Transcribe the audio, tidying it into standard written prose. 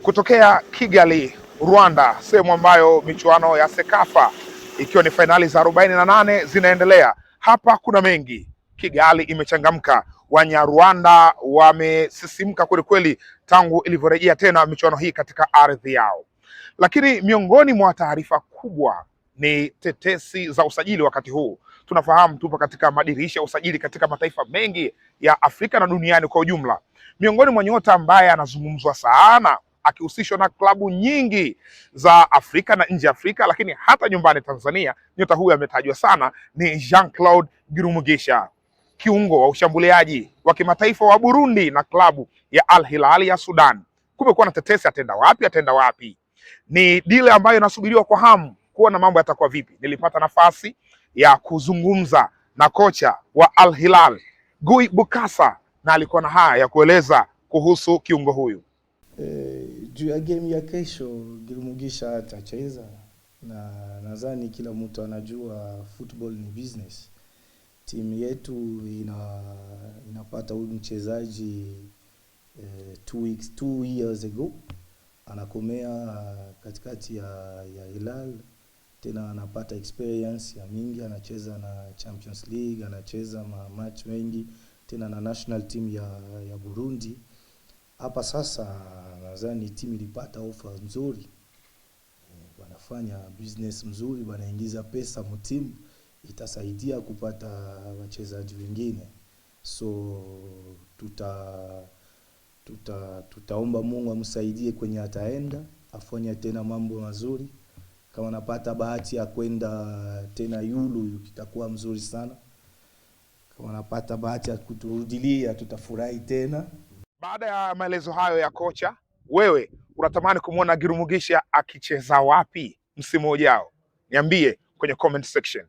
Kutokea Kigali, Rwanda, sehemu ambayo michuano ya Sekafa ikiwa ni fainali za 48 zinaendelea. Hapa kuna mengi. Kigali imechangamka, Wanyarwanda wamesisimka kwelikweli tangu ilivyorejea tena michuano hii katika ardhi yao. Lakini miongoni mwa taarifa kubwa ni tetesi za usajili. Wakati huu tunafahamu tupo katika madirisha ya usajili katika mataifa mengi ya Afrika na duniani kwa ujumla. Miongoni mwa nyota ambaye anazungumzwa sana akihusishwa na klabu nyingi za Afrika na nje ya Afrika, lakini hata nyumbani Tanzania, nyota huyu ametajwa sana ni Jean-Claude Girumugisha, kiungo wa ushambuliaji wa kimataifa wa Burundi na klabu ya Al Hilal ya Sudan. Kumekuwa na tetesi ataenda wapi. Ni dile ambayo inasubiriwa kwa hamu kuona mambo yatakuwa vipi. Nilipata nafasi ya kuzungumza na kocha wa Al Hilal Guy Bukasa, na alikuwa na haya ya kueleza kuhusu kiungo huyu. Juu ya game ya kesho Girumugisha atacheza, na nadhani kila mtu anajua football ni business. Timu yetu inapata huyu mchezaji 2 years ago, anakomea katikati ya Hilal, tena anapata experience ya mingi, anacheza na Champions League, anacheza match mengi, tena na national team ya Burundi. Hapa sasa nadhani timu ilipata offer nzuri, wanafanya business mzuri, wanaingiza pesa mtimu, itasaidia kupata wachezaji wengine. So tutaomba Mungu amsaidie kwenye ataenda, afanye tena mambo mazuri. Kama napata bahati ya kwenda tena yulu, itakuwa mzuri sana. Kama napata bahati ya kuturudilia, tutafurahi tena. Baada ya maelezo hayo ya kocha, wewe unatamani kumwona Girumugisha akicheza wapi msimu ujao? Niambie kwenye comment section.